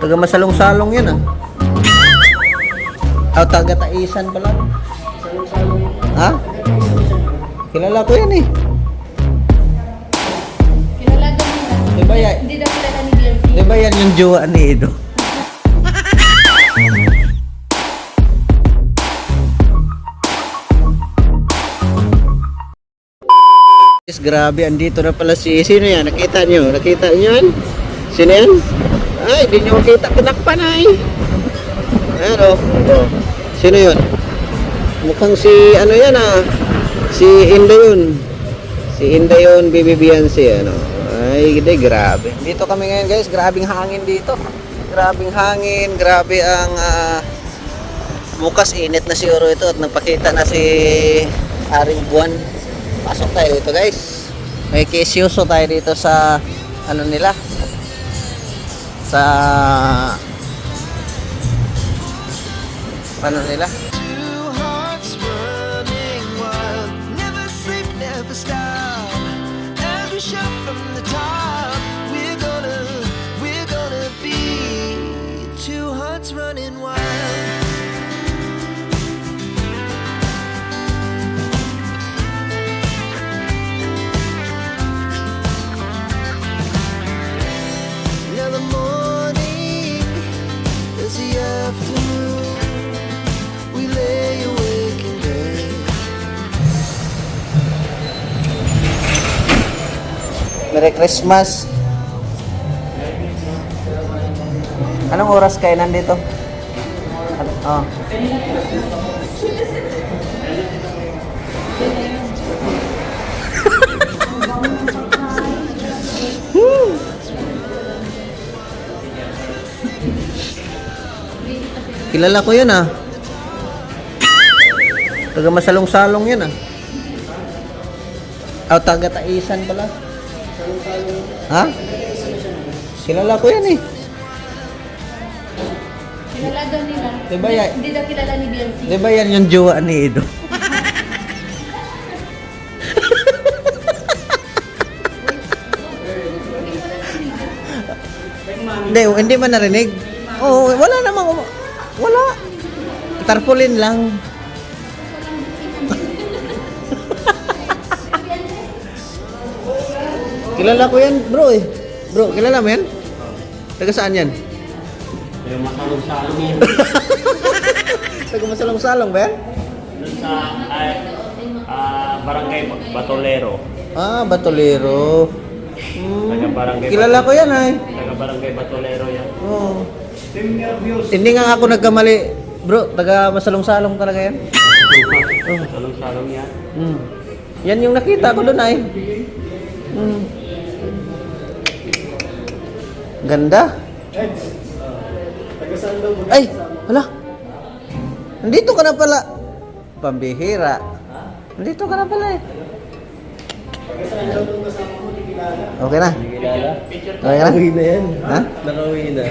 Taga Masalong-Salong yan ah. Oh, taga Taisan pala. Ha? Kilala ko yan eh. Kilala daw nila. Diba yan? Hindi daw kilala ni BLC. Diba yan yung jowa ni Edo? Yes, grabe, andito na pala sino yan? Nakita nyo? Nakita nyo yan? Sino yan? Ay, hindi nyo makita. Tinakpan ay. Ano? Oh. Sino yun? Mukhang si ano yan ah. Si Inday yun. Si Inday yun, Baby Beyonce ano. Ay, hindi, grabe. Dito kami ngayon guys, grabing hangin dito. Grabing hangin, grabe ang bukas init na siguro ito at nagpakita na si Aring Buwan. Pasok tayo dito guys. May kesyoso tayo dito sa ano nila. Sa ano nila? Two hearts running wild, never sleep, never stop. Every shot from the top, we're gonna be two hearts running wild. Now the morning is the afternoon. We lay awake in bed. Merry Christmas. Anong oras kayo nandito? Oh. Kilala ko yan ah. Taga Masalong-Salong yan ah. Oh, taga Taisan pala. Ha? Kilala ko yan eh. Kilala daw nila. Diba yan? Hindi daw kilala ni BLC. Diba yan yung jowa ni Edo? Hindi man narinig. Oo, wala namang wala. Tarpaulin lang. Kilala ko yan, bro eh. Bro, kilala mo yan? Taga saan yan? Yung masalong-salong yun. Taga Masalong-Salong ba yan? Doon sa Barangay Batolero. Ah, Batolero. Taga Barangay Kilala ko yan ay. Taga Barangay Batolero yan. Oo. Hindi nga ako nagkamali. Bro, taga Masalong-Salong talaga yan. Masalong-salong yan. Yan yung nakita ko doon ay. Ganda. Ay, wala. Nandito ka na pala. Pambihira. Nandito ka na pala eh. Okay na. Okay na? Nakauwi na yan. Ha? Nakauwi na.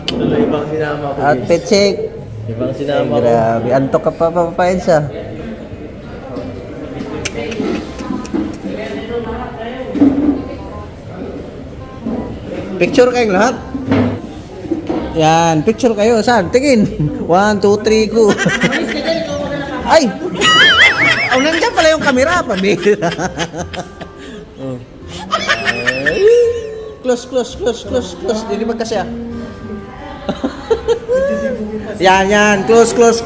Tuloy ibang sinama ko. Outfit check. Ibang Ay, sinama ko. grabe. Antok ka pa papapain siya. Picture kayong lahat. Yan, picture kayo. Saan? Tingin. 1, 2, 3, go. Ay! Oh, nandiyan pala yung camera. Pambira. Oh. Ay. Close. Hindi magkasya. Yan. Close. Yan.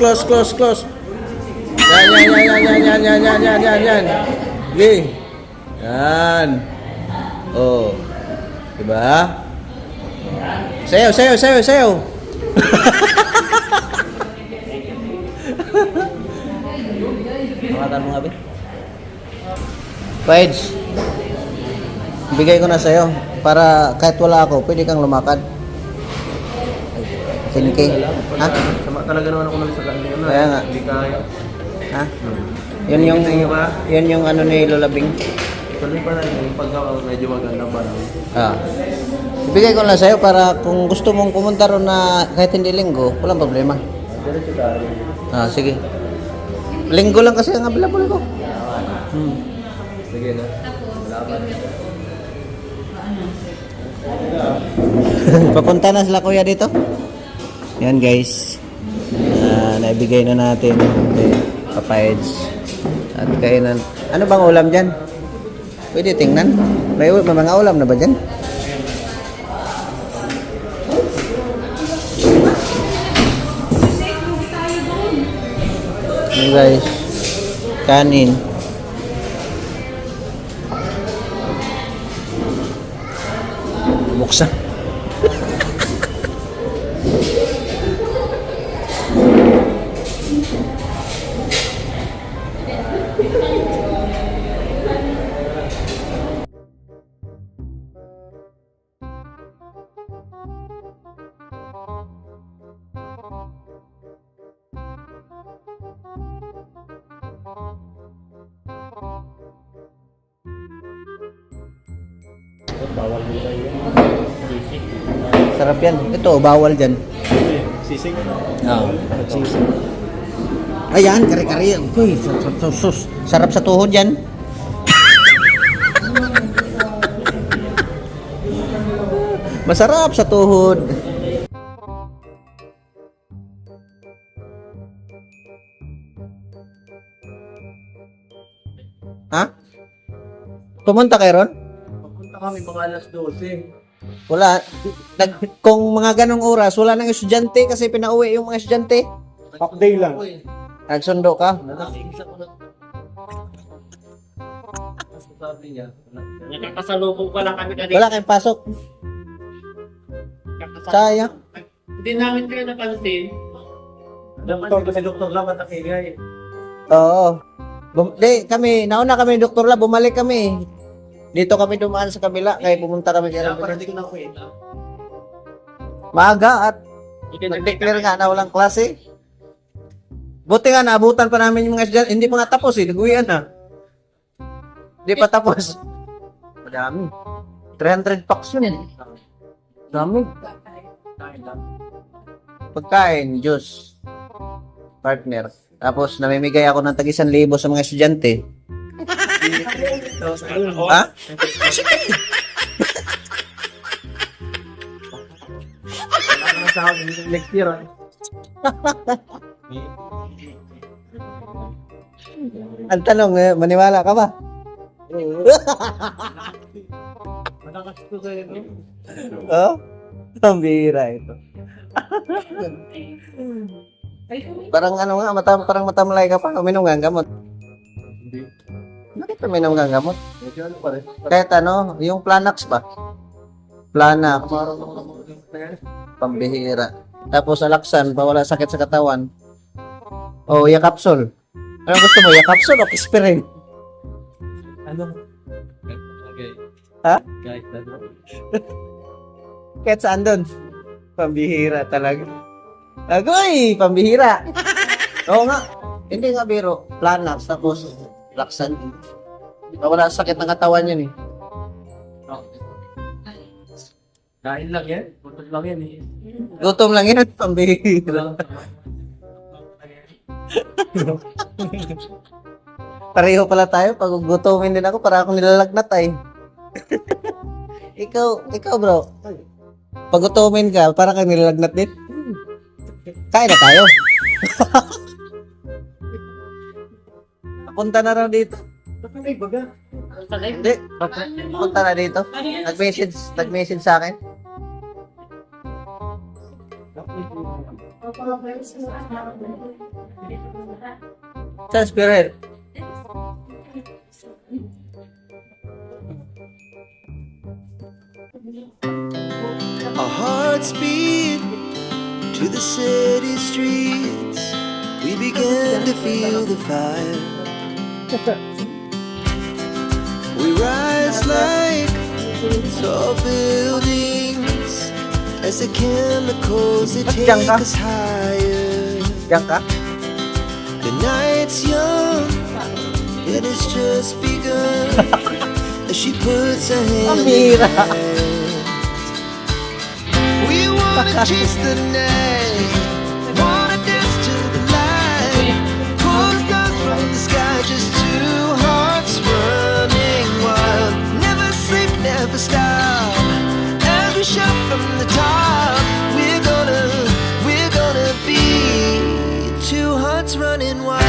Okay. Yan. Oh. Diba? Sayo. Makatan mo nga ba? Page. Bigay ko na sa'yo. Para kahit wala ako, pwede kang lumakad. 10K. Ha? Sama talaga naman ako sa kanila. Kaya nga. Hindi kaya. Ha? Yun yung ano ni Lola Bing. Tuloy pa lang yung pagka medyo maganda pa lang. Ah. Ibigay ko lang sa'yo para kung gusto mong pumunta ron na kahit hindi linggo, walang problema. Diretso tayo. Ah, sige. Linggo lang kasi ang available ko. Sige na. Salamat. Papunta na sila kuya dito. Yan guys. Naibigay na natin kay Papa Eds. At kainan. Ano bang ulam dyan? Pwede tingnan. May mga ulam na ba dyan? Yan guys. Kanin. Buksan. Bawal nila yun. Sisig. Sarap yan. Ito, bawal dyan. Sisig? Oo. Ayan, kare-kare. Uy, sus. Sarap sa tuhod yan. Masarap sa tuhod. Ha? Pumunta kayo ron? Papunta kami mga alas 12. Wala. Kung mga ganong oras, wala nang estudyante kasi pinauwi yung mga estudyante. Half day lang. Nagsundo ka. Nakasigisa ko na. Sabi niya. Nakakasalubong pa lang kami kanina. Wala kayong pasok. Sayang. Hindi namin kayo napansin. Doktor kasi doktor lang matakingay. Oo. Kami, nauna kami, Dr. Lab, bumalik kami. Dito kami dumaan sa kabila, kaya pumunta kami kaya Para hindi ko nakuha. maaga at nag-declare nga na walang klase. Buti nga, naabutan pa namin yung mga estudyante. Hindi pa nga tapos eh, nag-uwian na. Hindi pa tapos. Madami. 300 packs yun eh. Dami. Pagkain, juice, partner. Tapos namimigay ako ng tag 1,000 sa mga estudyante. Ha? Sa akin next year. Ang tanong, maniwala ka ba? Malakas ko sa'yo. Oh? Ang bihira ito. Parang ano nga, parang matamlay ka pa. Uminom nga ang gamot. Hindi. Bakit uminom nga ang gamot? Medyo ano pa rin. Kahit ano, yung Planax ba? Planax, Kumarang ako ng mga pambihira. Tapos Alaxan, pawala sakit sa katawan. O, Yakapsol. Ano gusto mo, Yakapsol o Kispirin? ano? Okay. Ha? Kahit ano. Kahit saan doon? Pambihira talaga. Agoy! Pambihira! Oo nga. Hindi nga biro. Planax, tapos Laksan. Wala sakit ng katawan yun eh. Kain lang yan. Putot lang yan eh. Gutom lang yun. Pambihira. Pareho pala tayo. Pag gutumin din ako, para akong nilalagnat ay. ikaw bro. Pag gutumin ka, para kang nilalagnat din. Kain na tayo. Punta na raw dito. Ay, baga. Hindi. Punta na dito. Nag-message sa akin. Sa spirit. Our hearts beat to the city streets. We began to feel the fire. We rise like tall buildings as the chemicals that Diyan take ka? us higher. Diyan ka? The night's young, it has just begun. As she puts her hand in Amira. mine. We wanna chase the night, wanna dance to the light. Pull stars from the sky, just two hearts running wild. Never sleep, never stop. Every shot from the top. We're gonna be two hearts running wild.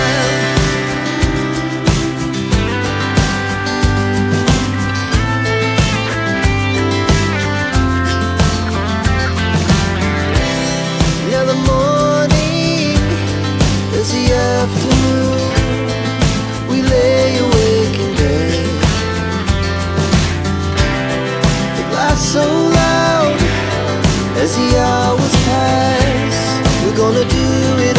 Now the morning is the afternoon. We lay awake in bed. The glass so loud as the hours pass. We're gonna do it